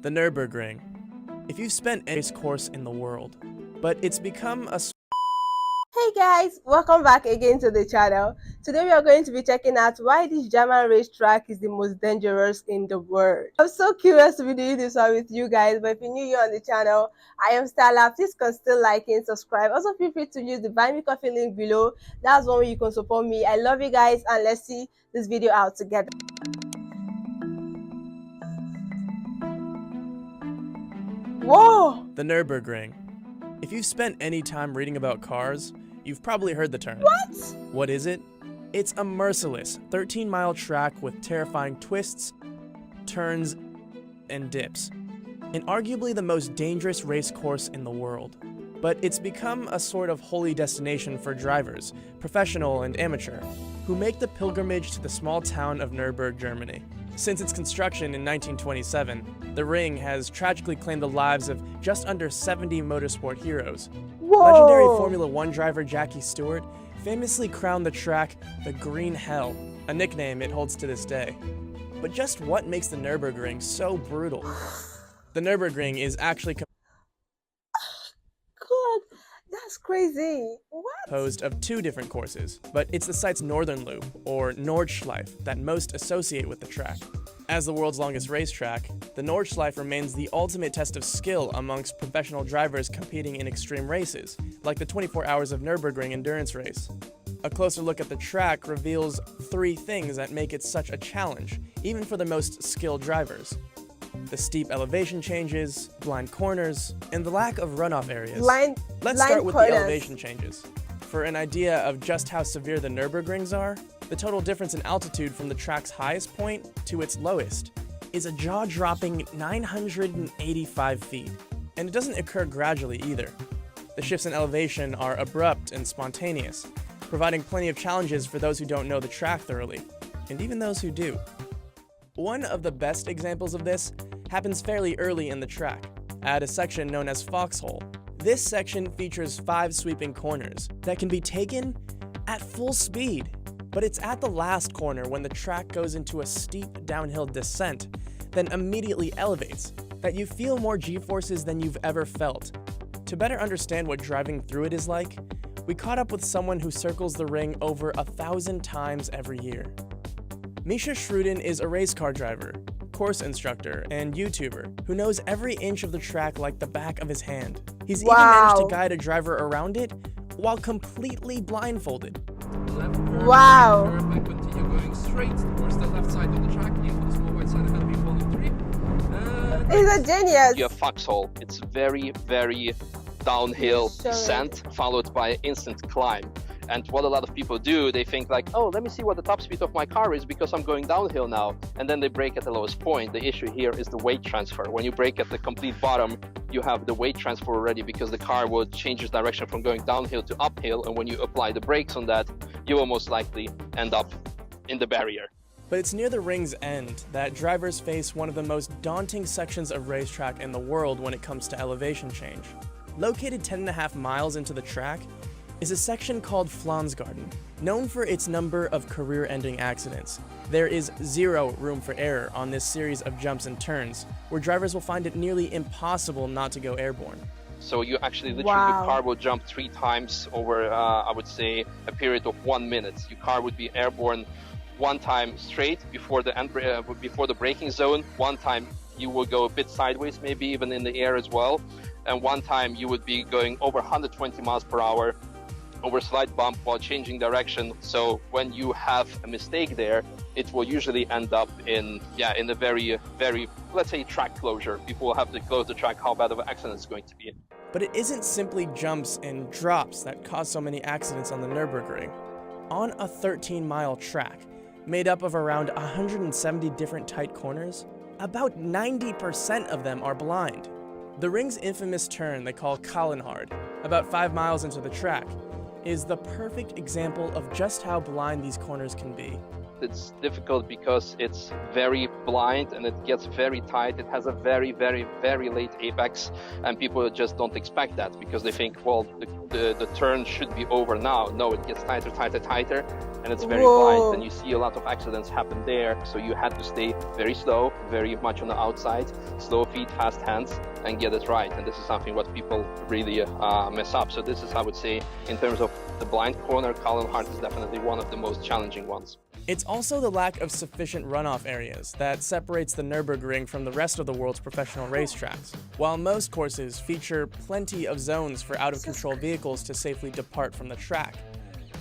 The Nürburgring. If you've spent any race course in the world, but it's become a... Hey guys, welcome back again to the channel. Today we are going to be checking out why this German racetrack is the most dangerous in the world. I'm so curious to be doing this one with you guys, but if you're new here on the channel, I am Stella. Please consider liking, subscribe. Also feel free to use the Buy Me Coffee link below. That's one way you can support me. I love you guys, and let's see this video out together. Whoa! The Nürburgring. If you've spent any time reading about cars, you've probably heard the term. What? What is it? It's a merciless 13-mile track with terrifying twists, turns, and dips. And arguably the most dangerous race course in the world. But it's become a sort of holy destination for drivers, professional and amateur, who make the pilgrimage to the small town of Nürburgring, Germany. Since its construction in 1927, the ring has tragically claimed the lives of just under 70 motorsport heroes. Whoa. Legendary Formula One driver Jackie Stewart famously crowned the track the Green Hell, a nickname it holds to this day. But just what makes the Nürburgring so brutal? The Nürburgring is actually God, that's crazy. What? composed of two different courses, but it's the site's northern loop, or Nordschleife, that most associate with the track. As the world's longest racetrack, the Nordschleife remains the ultimate test of skill amongst professional drivers competing in extreme races, like the 24 Hours of Nürburgring endurance race. A closer look at the track reveals three things that make it such a challenge, even for the most skilled drivers. The steep elevation changes, blind corners, and the lack of runoff areas. Let's start with the elevation changes. For an idea of just how severe the Nürburgrings are, the total difference in altitude from the track's highest point to its lowest is a jaw-dropping 985 feet. And it doesn't occur gradually either. The shifts in elevation are abrupt and spontaneous, providing plenty of challenges for those who don't know the track thoroughly, and even those who do. One of the best examples of this happens fairly early in the track, at a section known as Foxhole. This section features 5 sweeping corners that can be taken at full speed, but it's at the last corner when the track goes into a steep downhill descent, then immediately elevates, that you feel more G-forces than you've ever felt. To better understand what driving through it is like, we caught up with someone who circles the ring over 1,000 times every year. Misha Schruden is a race car driver, course instructor, and YouTuber who knows every inch of the track like the back of his hand. He's even managed to guide a driver around it while completely blindfolded. Wow. I continue going straight towards the left side of the track into the small white side ahead of me, following 3. He's a genius. You have Foxhole. It's very, very downhill descent followed by instant climb. And what a lot of people do, they think like, oh, let me see what the top speed of my car is because I'm going downhill now. And then they brake at the lowest point. The issue here is the weight transfer. When you brake at the complete bottom, you have the weight transfer already because the car will change its direction from going downhill to uphill. And when you apply the brakes on that, you will most likely end up in the barrier. But it's near the ring's end that drivers face one of the most daunting sections of racetrack in the world when it comes to elevation change. Located 10.5 miles into the track is a section called Flansgarden. Known for its number of career-ending accidents, there is zero room for error on this series of jumps and turns, where drivers will find it nearly impossible not to go airborne. So you actually literally, the car will jump 3 times over, I would say, a period of 1 minute. Your car would be airborne 1 time straight before the braking zone. 1 time you will go a bit sideways, maybe even in the air as well. And 1 time you would be going over 120 miles per hour over a slight bump while changing direction. So when you have a mistake there, it will usually end up in a very, let's say, track closure. People will have to close the track, how bad of an accident it's going to be. But it isn't simply jumps and drops that cause so many accidents on the Nürburgring. On a 13-mile track, made up of around 170 different tight corners, about 90% of them are blind. The ring's infamous turn they call Kallenhard, about 5 miles into the track, is the perfect example of just how blind these corners can be. It's difficult because it's very blind and it gets very tight. It has a very, very, very late apex, and people just don't expect that because they think, well, the turn should be over now. No, it gets tighter, tighter, tighter, and it's very blind, and you see a lot of accidents happen there. So you had to stay very slow, very much on the outside, slow feet, fast hands, and get it right. And this is something what people really mess up. So this is, I would say, in terms of the blind corner, Cullen Hart is definitely one of the most challenging ones. It's also the lack of sufficient runoff areas that separates the Nürburgring from the rest of the world's professional racetracks. While most courses feature plenty of zones for out-of-control vehicles to safely depart from the track,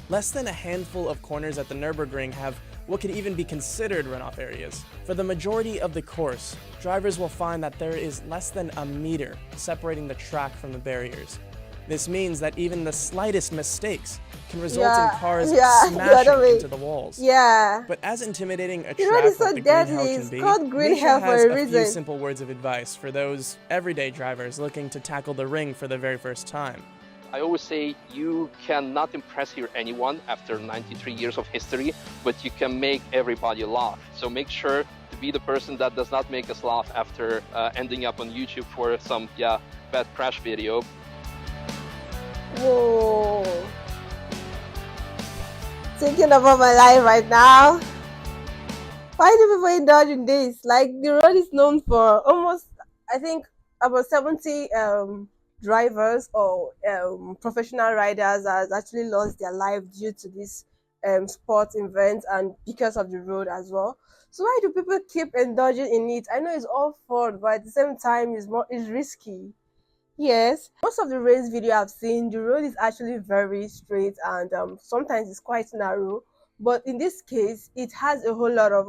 less than a handful of corners at the Nürburgring have what could even be considered runoff areas. For the majority of the course, drivers will find that there is less than a meter separating the track from the barriers. This means that even the slightest mistakes can result in cars smashing into the walls. But as intimidating a track like the Green Hell can be, Misha has a few simple words of advice for those everyday drivers looking to tackle the ring for the very first time. I always say you cannot impress here anyone after 93 years of history, but you can make everybody laugh. So make sure to be the person that does not make us laugh after ending up on YouTube for some bad crash video. Whoa. Thinking about my life right now. Why do people indulge in this? Like, the road is known for almost, I think, about 70 drivers or professional riders has actually lost their life due to this sports event and because of the road as well. So why do people keep indulging in it? I know it's all fun, but at the same time it's risky. Yes, most of the race video I've seen, the road is actually very straight and sometimes it's quite narrow. But in this case, it has a whole lot of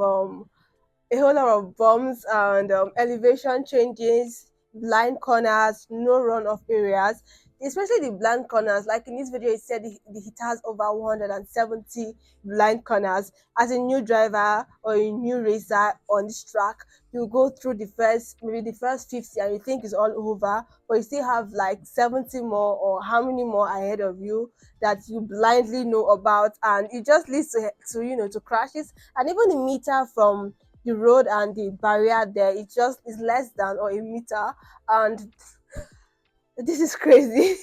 bumps and elevation changes, blind corners, no runoff areas, especially the blind corners. Like in this video, it said it has over 170 blind corners. As a new driver or a new racer on this track, you go through maybe the first 50 and you think it's all over, but you still have like 70 more or how many more ahead of you that you blindly know about, and it just leads to crashes. And even the meter from the road and the barrier there, it just is less than or a meter, and this is crazy.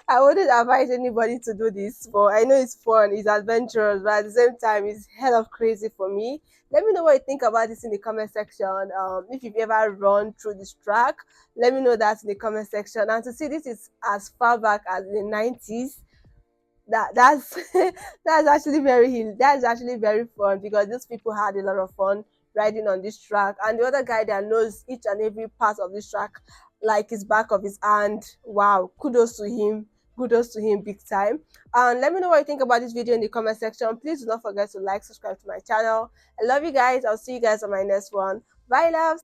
I wouldn't advise anybody to do this, but I know it's fun, it's adventurous, but at the same time it's hell of crazy for me. Let me know what you think about this in the comment section. If you've ever run through this track, let me know that in the comment section. And to see this is as far back as the 90s, that's that's actually very fun, because these people had a lot of fun riding on this track. And the other guy that knows each and every part of this track like his back of his hand, wow, kudos to him big time. And let me know what you think about this video in the comment section. Please do not forget to like, subscribe to my channel. I love you guys. I'll see you guys on my next one. Bye, loves.